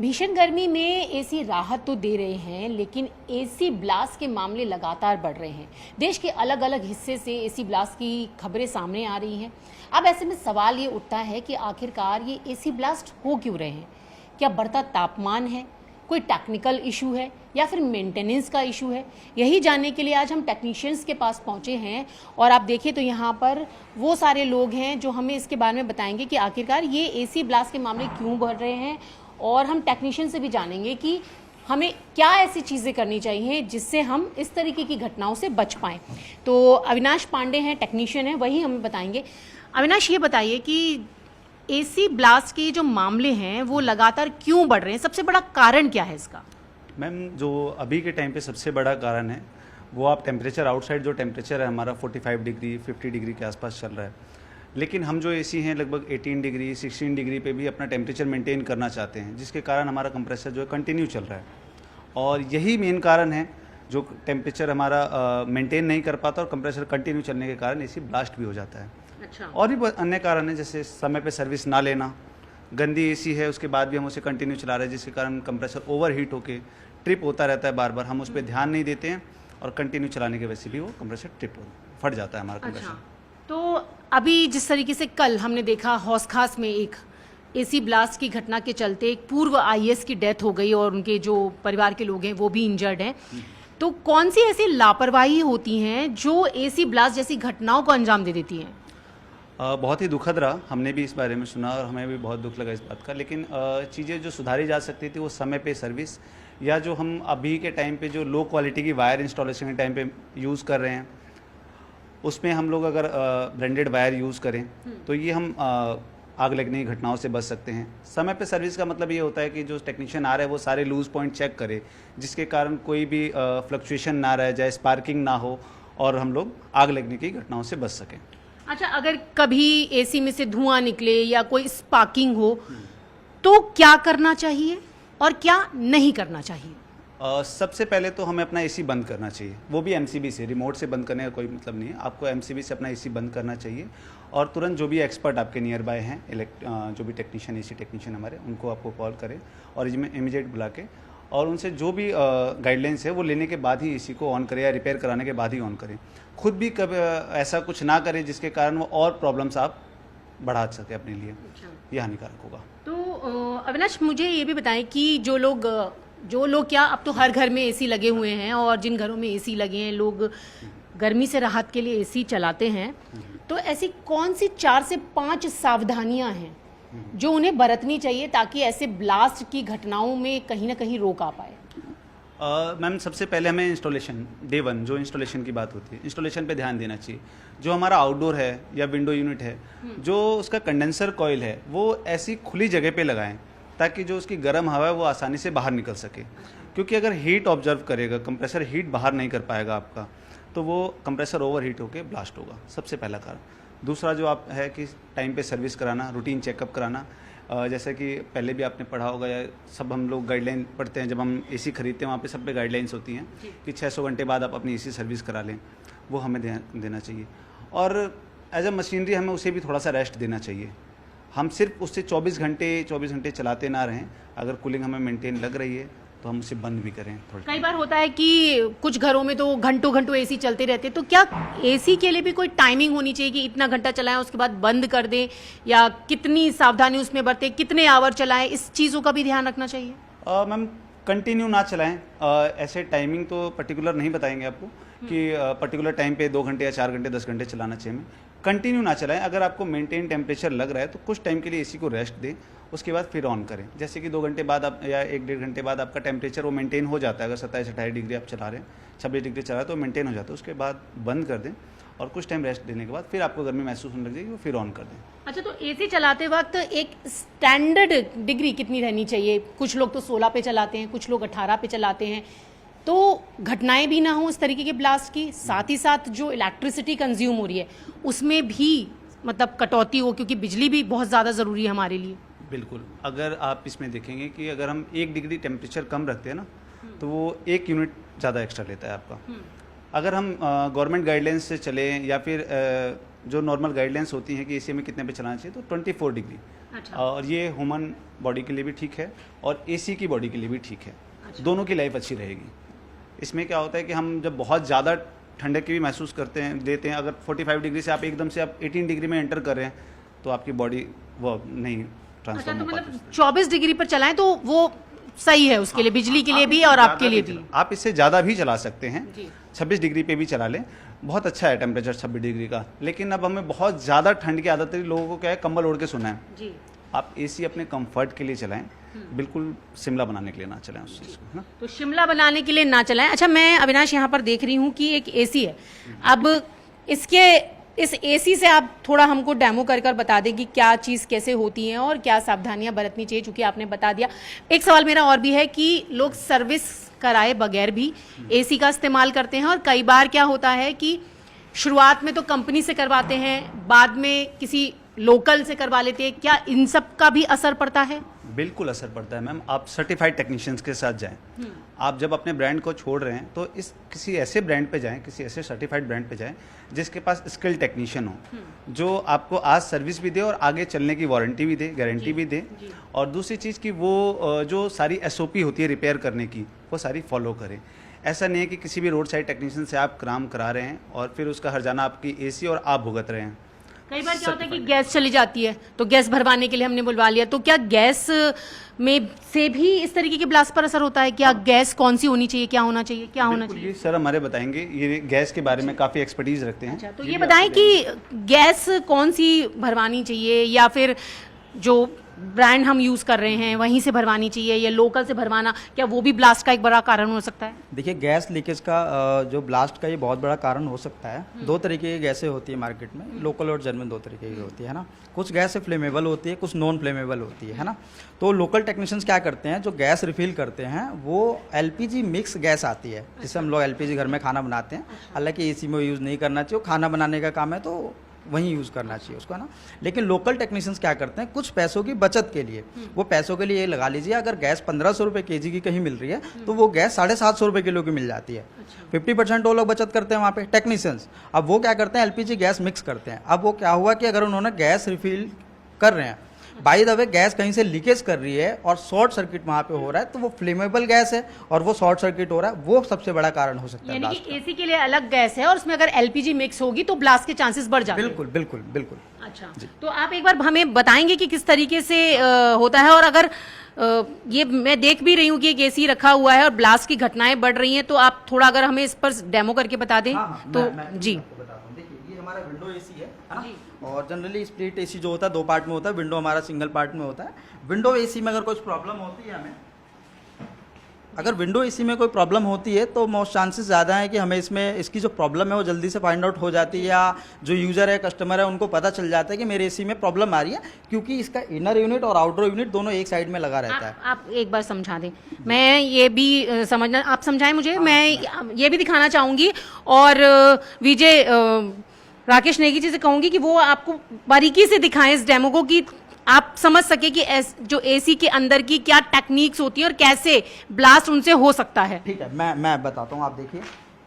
भीषण गर्मी में एसी राहत तो दे रहे हैं, लेकिन एसी ब्लास्ट के मामले लगातार बढ़ रहे हैं। देश के अलग अलग हिस्से से एसी ब्लास्ट की खबरें सामने आ रही हैं। अब ऐसे में सवाल ये उठता है कि आखिरकार ये एसी ब्लास्ट हो क्यों रहे हैं? क्या बढ़ता तापमान है, कोई टेक्निकल इशू है, या फिर मेंटेनेंस का इशू है? यही जानने के लिए आज हम टेक्नीशियंस के पास पहुंचे हैं और आप देखिए तो यहाँ पर वो सारे लोग हैं जो हमें इसके बारे में बताएंगे कि आखिरकार ये एसी ब्लास्ट के मामले क्यों बढ़ रहे हैं। और हम टेक्नीशियन से भी जानेंगे कि हमें क्या ऐसी चीज़ें करनी चाहिए जिससे हम इस तरीके की घटनाओं से बच पाएँ। तो अविनाश पांडे हैं, टेक्नीशियन हैं, वही हमें बताएंगे। अविनाश, ये बताइए कि एसी ब्लास्ट के जो मामले हैं वो लगातार क्यों बढ़ रहे हैं? सबसे बड़ा कारण क्या है इसका? मैम, जो अभी के टाइम पे सबसे बड़ा कारण है वो आप टेम्परेचर, आउटसाइड जो टेम्परेचर है हमारा 45 डिग्री 50 डिग्री के आसपास चल रहा है, लेकिन हम जो एसी हैं लगभग 18 डिग्री 16 डिग्री पे भी अपना टेम्परेचर मेंटेन करना चाहते हैं, जिसके कारण हमारा कंप्रेसर जो है कंटिन्यू चल रहा है। और यही मेन कारण है जो टेम्परेचर हमारा मेंटेन नहीं कर पाता और कंप्रेसर कंटिन्यू चलने के कारण एसी ब्लास्ट भी हो जाता है। अच्छा। और भी अन्य कारण है, जैसे समय पे सर्विस ना लेना, गंदी एसी है उसके बाद भी हम उसे कंटिन्यू चला रहे हैं, जिसके कारण कंप्रेसर ओवर हीट होकर ट्रिप होता रहता है बार बार। हम उस पर ध्यान नहीं देते हैं और कंटिन्यू चलाने की वजह से भी वो कंप्रेसर ट्रिप फट जाता है हमारा कंप्रेसर। अच्छा। तो अभी जिस तरीके से कल हमने देखा हौस खास में एक एसी ब्लास्ट की घटना के चलते एक पूर्व आईएएस की डेथ हो गई और उनके जो परिवार के लोग हैं वो भी इंजर्ड हैं, तो कौन सी ऐसी लापरवाही होती हैं जो एसी ब्लास्ट जैसी घटनाओं को अंजाम दे देती हैं? बहुत ही दुखद रहा, हमने भी इस बारे में सुना और हमें भी बहुत दुख लगा इस बात का। लेकिन चीज़ें जो सुधारी जा सकती थी वो समय पे सर्विस, या जो हम अभी के टाइम पे जो लो क्वालिटी की वायर इंस्टॉलेशन के टाइम पे यूज़ कर रहे हैं उसमें हम लोग अगर ब्रांडेड वायर यूज़ करें तो ये हम आग लगने की घटनाओं से बच सकते हैं। समय पे सर्विस का मतलब ये होता है कि जो टेक्नीशियन आ रहा है वो सारे लूज पॉइंट चेक करे, जिसके कारण कोई भी फ्लक्चुएशन ना रह जाए, स्पार्किंग ना हो और हम लोग आग लगने की घटनाओं से बच सकें। अच्छा, अगर कभी एसी में से धुआं निकले या कोई स्पार्किंग हो तो क्या करना चाहिए और क्या नहीं करना चाहिए? सबसे पहले तो हमें अपना एसी बंद करना चाहिए, वो भी एमसीबी से। रिमोट से बंद करने का कोई मतलब नहीं है, आपको एमसीबी से अपना एसी बंद करना चाहिए और तुरंत जो भी एक्सपर्ट आपके नियर बाय हैं, जो भी टेक्नीशियन, एसी टेक्नीशियन हमारे, उनको आपको कॉल करें और इमीडिएट बुला के और उनसे जो भी गाइडलाइंस है वो लेने के बाद ही एसी को ऑन करें या रिपेयर कराने के बाद ही ऑन करें। खुद भी कभी ऐसा कुछ ना करें जिसके कारण वो और प्रॉब्लम्स आप बढ़ा सके अपने लिए। अच्छा। ये हानिकारक होगा। तो अविनाश, मुझे ये भी बताएं कि जो लोग क्या, अब तो हर घर में एसी लगे हुए हैं और जिन घरों में एसी लगे हैं लोग गर्मी से राहत के लिए एसी चलाते हैं, तो ऐसी कौन सी 4 से 5 सावधानियां हैं जो उन्हें बरतनी चाहिए ताकि ऐसे ब्लास्ट की घटनाओं में कहीं ना कहीं रोक आ पाए? मैम, सबसे पहले हमें इंस्टॉलेशन, डे 1 जो इंस्टॉलेशन की बात होती है, इंस्टॉलेशन पे ध्यान देना चाहिए। जो हमारा आउटडोर है या विंडो यूनिट है, जो उसका कंडेंसर कॉइल है वो ऐसी खुली जगह पे लगाएं ताकि जो उसकी गर्म हवा है वो आसानी से बाहर निकल सके। क्योंकि अगर हीट ऑब्जर्व करेगा, कंप्रेसर हीट बाहर नहीं कर पाएगा आपका, तो वो कंप्रेसर ओवर हीट होकर ब्लास्ट होगा। सबसे पहला कारण। दूसरा जो आप है कि टाइम पे सर्विस कराना, रूटीन चेकअप कराना। जैसे कि पहले भी आपने पढ़ा होगा या सब हम लोग गाइडलाइन पढ़ते हैं, जब हम एसी खरीदते हैं वहाँ पे सब पे गाइडलाइंस होती हैं कि 600 घंटे बाद आप अपनी एसी सर्विस करा लें, वो हमें ध्यान देना चाहिए। और एज अ मशीनरी हमें उसे भी थोड़ा सा रेस्ट देना चाहिए। हम सिर्फ उससे 24 घंटे चलाते ना रहें। अगर कूलिंग हमें मेंटेन लग रही है तो हम उसे बंद भी करें थोड़ा। कई बार होता है कि कुछ घरों में तो घंटों एसी चलते रहते हैं, तो क्या एसी के लिए भी कोई टाइमिंग होनी चाहिए कि इतना घंटा चलाएं उसके बाद बंद कर दें, या कितनी सावधानी उसमें बरतें, कितने आवर चलाएं, इस चीज़ों का भी ध्यान रखना चाहिए? मैम, कंटिन्यू ना चलाएं। ऐसे टाइमिंग तो पर्टिकुलर नहीं बताएंगे आपको कि पर्टिकुलर टाइम पे 2 घंटे या 4 घंटे 10 घंटे चलाना चाहिए। कंटिन्यू ना चलाएं। अगर आपको मेंटेन टेम्परेचर लग रहा है तो कुछ टाइम के लिए एसी को रेस्ट दें, उसके बाद फिर ऑन करें। जैसे कि 2 घंटे बाद आप या 1-1.5 घंटे बाद आपका टेम्परेचर वो मेंटेन हो जाता है। अगर 27-28 डिग्री आप चला रहे हैं, 26 डिग्री चला रहे हैं तो मेंटेन हो जाता है। उसके बाद बंद कर दें और कुछ टाइम रेस्ट देने के बाद फिर आपको गर्मी महसूस होने लग जाएगी, वो फिर ऑन कर दें। अच्छा, तो एसी चलाते वक्त एक स्टैंडर्ड डिग्री कितनी रहनी चाहिए? कुछ लोग तो 16 पे चलाते हैं, कुछ लोग 18 पे चलाते हैं, तो घटनाएं भी ना हो इस तरीके के ब्लास्ट की। साथ ही साथ जो इलेक्ट्रिसिटी कंज्यूम हो रही है उसमें भी मतलब कटौती हो, क्योंकि बिजली भी बहुत ज़्यादा ज़रूरी है हमारे लिए। बिल्कुल। अगर आप इसमें देखेंगे कि अगर हम 1 डिग्री टेम्परेचर कम रखते हैं ना तो वो 1 यूनिट ज़्यादा एक्स्ट्रा लेता है आपका। अगर हम गवर्नमेंट गाइडलाइंस से चलें या फिर जो नॉर्मल गाइडलाइंस होती हैं कि एसी में कितने पे चलाना चाहिए, तो 24 डिग्री अच्छा। और ये ह्यूमन बॉडी के लिए भी ठीक है और एसी की बॉडी के लिए भी ठीक है। अच्छा। दोनों की लाइफ अच्छी रहेगी। इसमें क्या होता है कि हम जब बहुत ज़्यादा ठंडक की भी महसूस करते हैं देते हैं, अगर 45 डिग्री से आप एकदम से आप 18 डिग्री में एंटर कर रहे हैं तो आपकी बॉडी वो नहीं अच्छा, ट्रांसफॉर्म तो हो मतलब पाती। 24 डिग्री पर चलाएं तो वो सही है उसके लिए, बिजली के लिए भी और आपके लिए भी। आप इससे ज़्यादा भी चला सकते हैं, जी। 26 डिग्री पे भी चला लें, बहुत अच्छा है टेम्परेचर 26 डिग्री का। लेकिन अब हमें बहुत ज़्यादा ठंड की आदत है, लोगों को क्या है कंबल ओढ़ के सोना है। जी। आप एसी अपने कंफर्ट के लिए चलाएं, बिल्कुल शिमला बनाने के लिए ना चलाएं उस चीज़ को, है ना। तो शिमला बनाने के लिए ना चलाएं। अच्छा, मैं अविनाश यहाँ पर देख रही हूँ कि एक एसी है। अब इस एसी से आप थोड़ा हमको डेमो कर बता दें कि क्या चीज़ कैसे होती है और क्या सावधानियां बरतनी चाहिए, चूंकि आपने बता दिया। एक सवाल मेरा और भी है कि लोग सर्विस कराए बगैर भी एसी का इस्तेमाल करते हैं, और कई बार क्या होता है कि शुरुआत में तो कंपनी से करवाते हैं, बाद में किसी लोकल से करवा लेते हैं। क्या इन सब का भी असर पड़ता है? बिल्कुल असर पड़ता है मैम। आप सर्टिफाइड टेक्नीशियंस के साथ जाएं। आप जब अपने ब्रांड को छोड़ रहे हैं तो इस किसी ऐसे ब्रांड पे जाएं, किसी ऐसे सर्टिफाइड ब्रांड पे जाएं जिसके पास स्किल्ड टेक्नीशियन हो, जो आपको आज सर्विस भी दे और आगे चलने की वारंटी भी दे, गारंटी भी दे। और दूसरी चीज़ कि वो जो सारी एसओपी होती है रिपेयर करने की, वो सारी फॉलो करें। ऐसा नहीं है कि किसी भी रोड साइड टेक्नीशियन से आप काम करा रहे हैं और फिर उसका हर्जाना आपकी एसी और आप भुगत रहे हैं। कई बार क्या होता है कि गैस चली जाती है तो गैस भरवाने के लिए हमने बुलवा लिया, तो क्या गैस में से भी इस तरीके के ब्लास्ट पर असर होता है? क्या गैस कौन सी होनी चाहिए, क्या होना चाहिए, क्या होना चाहिए? ये सर हमारे बताएंगे, ये गैस के बारे में काफ़ी एक्सपर्टीज रखते हैं। अच्छा, तो ये बताएं कि गैस कौन सी भरवानी चाहिए, या फिर जो ब्रांड हम यूज कर रहे हैं वहीं से भरवानी चाहिए, या लोकल से भरवाना, क्या वो भी ब्लास्ट का एक बड़ा कारण हो सकता है? देखिए, गैस लीकेज का जो ब्लास्ट का ये बहुत बड़ा कारण हो सकता है। दो तरीके की गैसें होती है मार्केट में, लोकल और जर्मन, दो तरीके की होती है ना। कुछ गैस फ्लेमेबल होती है, कुछ नॉन फ्लेमेबल होती है ना। तो लोकल टेक्नीशियंस क्या करते हैं, जो गैस रिफिल करते हैं वो एलपीजी मिक्स गैस आती है, जिससे हम लोग एलपीजी घर में खाना बनाते हैं। हालांकि एसी में यूज़ नहीं करना चाहिए, खाना बनाने का काम है तो वहीं यूज़ करना चाहिए उसको, है ना। लेकिन लोकल टेक्नीशियंस क्या करते हैं, कुछ पैसों की बचत के लिए, वो पैसों के लिए ये लगा लीजिए, अगर गैस 1500 रुपये kg की कहीं मिल रही है तो वो गैस 750 रुपये किलो की मिल जाती है। 50% वो लोग बचत करते हैं वहाँ पे टेक्नीशियंस। अब वो क्या करते हैं, एलपीजी गैस मिक्स करते हैं। अब वो क्या हुआ कि अगर उन्होंने गैस रिफिल कर रहे हैं, बाय द वे गैस कहीं से लीकेज कर रही है और शॉर्ट सर्किट वहाँ पे हो रहा है, तो वो फ्लेमेबल गैस है और वो शॉर्ट सर्किट हो रहा है, वो सबसे बड़ा कारण हो सकता है। यानी कि एसी के लिए अलग गैस है और उसमें अगर एलपीजी मिक्स होगी तो ब्लास्ट के चांसेस बढ़ जाते हैं। बिल्कुल बिल्कुल बिल्कुल। अच्छा, तो आप एक बार हमें बताएंगे कि किस तरीके से होता है, और अगर ये मैं देख भी रही हूँ कि एक एसी रखा हुआ है और ब्लास्ट की घटनाएं बढ़ रही हैं, तो आप थोड़ा अगर हमें इस पर डेमो करके बता दें। तो जी आपको बताता हूँ। देखिए, ये हमारा विंडो एसी है ना। और जनरली स्प्लिट एसी जो होता है 2 पार्ट में होता है, विंडो हमारा सिंगल पार्ट में होता है। विंडो एसी में अगर कुछ प्रॉब्लम होती है हमें, अगर विंडो एसी में कोई प्रॉब्लम होती है तो मोस्ट चांसेस ज़्यादा है कि हमें इसमें इसकी जो प्रॉब्लम है वो जल्दी से फाइंड आउट हो जाती है, या जो यूज़र है, कस्टमर है, उनको पता चल जाता है कि मेरे एसी में प्रॉब्लम आ रही है, क्योंकि इसका इनर यूनिट और आउटर यूनिट दोनों एक साइड में लगा रहता है। आप एक बार समझा दें, मैं ये भी समझना, आप समझाएं मुझे। मैं ये भी दिखाना चाहूँगी, और विजय राकेश नेगी जी से कहूँगी कि वो आपको बारीकी से दिखाएं इस डेमो को, कि आप समझ सके कि जो एसी के अंदर की क्या टेक्निक्स होती है और कैसे ब्लास्ट उनसे हो सकता है। ठीक है, मैं बताता हूँ। आप देखिए,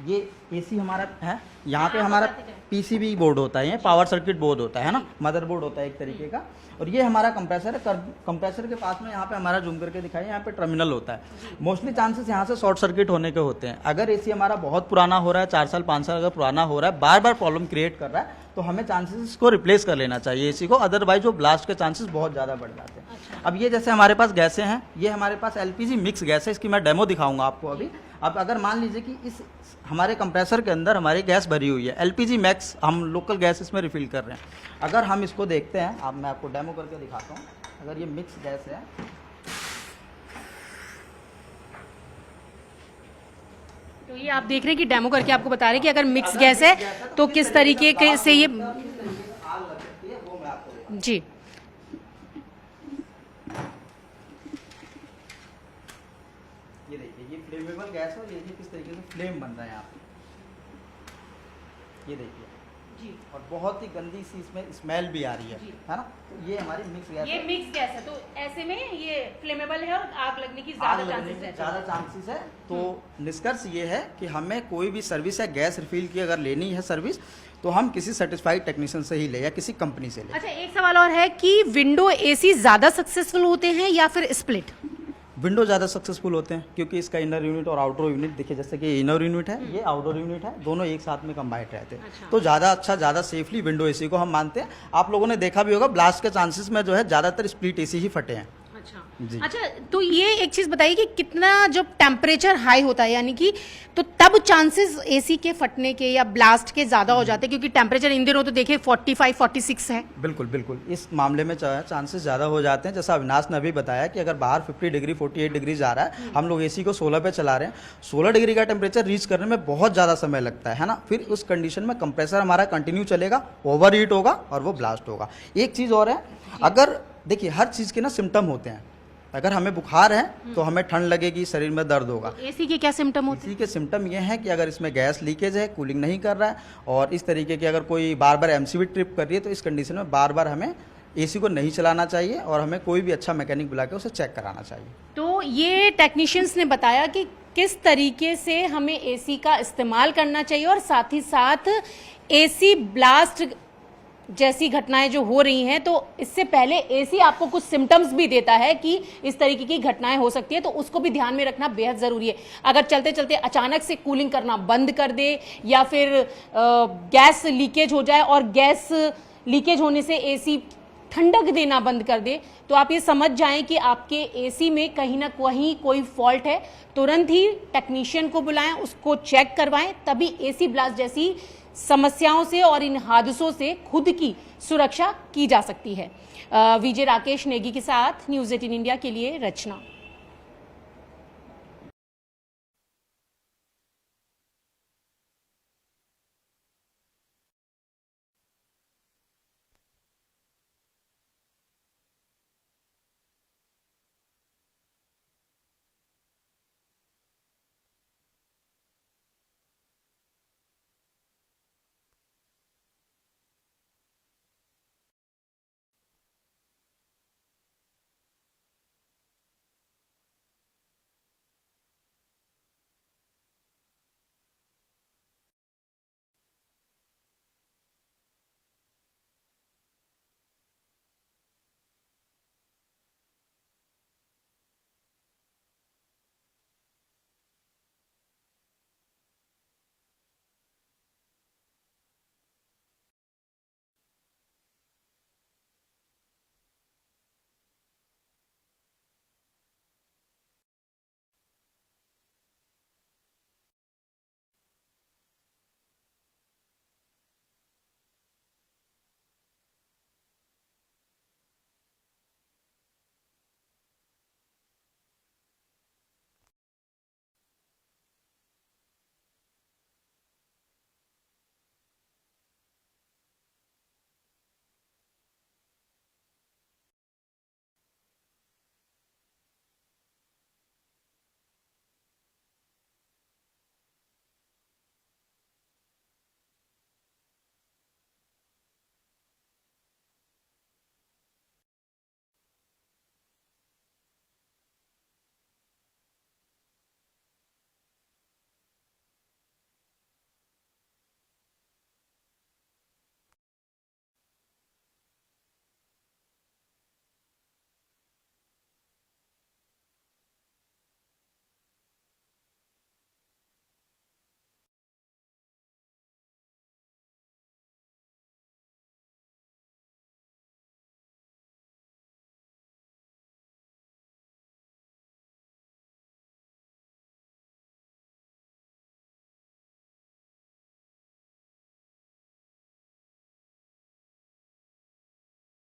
ये एसी हमारा है, यहाँ पे हमारा पीसीबी बोर्ड होता है, ये पावर सर्किट बोर्ड होता है ना, मदरबोर्ड होता है एक तरीके का। और ये हमारा कंप्रेसर है। कंप्रेसर के पास में यहाँ पे हमारा जूम करके दिखाइए, यहाँ पे टर्मिनल होता है। मोस्टली चांसेस यहाँ से शॉर्ट सर्किट होने के होते हैं। अगर एसी हमारा बहुत पुराना हो रहा है, 4 साल 5 साल अगर पुराना हो रहा है, बार बार प्रॉब्लम क्रिएट कर रहा है, तो हमें चांसेस इसको रिप्लेस कर लेना चाहिए एसी को, अदरवाइज वो ब्लास्ट के चांसेस बहुत ज़्यादा बढ़ जाते हैं। अच्छा। अब ये जैसे हमारे पास गैसें हैं, ये हमारे पास एलपीजी मिक्स गैस है, इसकी मैं डेमो दिखाऊंगा आपको अभी। अब अगर मान लीजिए कि इस हमारे कंप्रेसर के अंदर हमारी गैस भरी हुई है, एलपीजी मैक्स, हम लोकल गैस इसमें रिफिल कर रहे हैं। अगर हम इसको देखते हैं, अब मैं आपको डेमो करके दिखाता हूँ। अगर ये मिक्स गैस है, तो ये आप देख रहे हैं कि डेमो करके आपको बता रहे हैं कि अगर मिक्स गैस है तो किस तरीके से ये आग लग सकती है, वो मैं आपको दिखाता हूँ। जी। ये देखिए, ये फ्लेमेबल गैस है, और ये देखिए किस तरीके से फ्लेम बन रहा है यहाँ पे, ये देखिए जी। और बहुत ही गंदी सी इसमें स्मेल भी आ रही है ना। तो ये हमारी मिक्स गैस, ये मिक्स गैस है, तो ऐसे में ये फ्लेमेबल है और आग लगने की ज़्यादा चांसेस है। तो निष्कर्ष ये है कि हमें कोई भी सर्विस है, गैस रिफिल की अगर लेनी है सर्विस, तो हम किसी सर्टिफाइड टेक्नीशियन से ही ले या किसी कंपनी से ले। अच्छा, एक सवाल और है कि विंडो एसी ज्यादा सक्सेसफुल होते हैं या फिर स्प्लिट? विंडो ज़्यादा सक्सेसफुल होते हैं क्योंकि इसका इनर यूनिट और आउटर यूनिट देखिए, जैसे कि इनर यूनिट है, ये आउटर यूनिट है, दोनों एक साथ में कंबाइंड रहते हैं। अच्छा। तो ज़्यादा अच्छा, ज़्यादा सेफली विंडो एसी को हम मानते हैं। आप लोगों ने देखा भी होगा ब्लास्ट के चांसेस में जो है ज़्यादातर स्प्लिट एसी ही फटे हैं। जी। अच्छा, तो ये एक चीज बताइए कि कितना जब टेम्परेचर हाई होता है, यानी कि तो तब चांसेस एसी के फटने के या ब्लास्ट के ज्यादा हो जाते हैं, क्योंकि टेम्परेचर इन दिनों तो देखिए 45 46 है। बिल्कुल बिल्कुल, इस मामले में चांसेस ज़्यादा हो जाते हैं। जैसा अविनाश ने अभी बताया कि अगर बाहर 50 डिग्री 48 डिग्री जा रहा है, हम लोग एसी को 16 पे चला रहे हैं, 16 डिग्री का टेम्परेचर रीच करने में बहुत ज़्यादा समय लगता है ना। फिर उस कंडीशन में कंप्रेसर हमारा कंटिन्यू चलेगा, ओवर हीट होगा और वो ब्लास्ट होगा। एक चीज़ और है, अगर देखिए हर चीज़ के ना सिम्टम होते हैं। अगर हमें बुखार है तो हमें ठंड लगेगी, शरीर में दर्द होगा। एसी के क्या सिम्टम होते हैं? एसी के सिम्टम ये हैं कि अगर इसमें गैस लीकेज है, कूलिंग नहीं कर रहा है, और इस तरीके की अगर कोई बार बार एमसीवी ट्रिप कर रही है, तो इस कंडीशन में बार बार हमें एसी को नहीं चलाना चाहिए और हमें कोई भी अच्छा मैकेनिक बुला के उसे चेक कराना चाहिए। तो ये टेक्नीशियंस ने बताया कि किस तरीके से हमें एसी का इस्तेमाल करना चाहिए, और साथ ही साथ एसी ब्लास्ट जैसी घटनाएं जो हो रही हैं, तो इससे पहले एसी आपको कुछ सिम्टम्स भी देता है कि इस तरीके की घटनाएं हो सकती है, तो उसको भी ध्यान में रखना बेहद ज़रूरी है। अगर चलते चलते अचानक से कूलिंग करना बंद कर दे या फिर गैस लीकेज हो जाए और गैस लीकेज होने से एसी ठंडक देना बंद कर दे, तो आप ये समझ जाएं कि आपके एसी में कहीं ना कहीं कोई फॉल्ट है। तुरंत ही टेक्नीशियन को बुलाएं, उसको चेक करवाएं, तभी एसी ब्लास्ट जैसी समस्याओं से और इन हादसों से खुद की सुरक्षा की जा सकती है। विजय राकेश नेगी के साथ न्यूज़ 18 इंडिया के लिए रचना।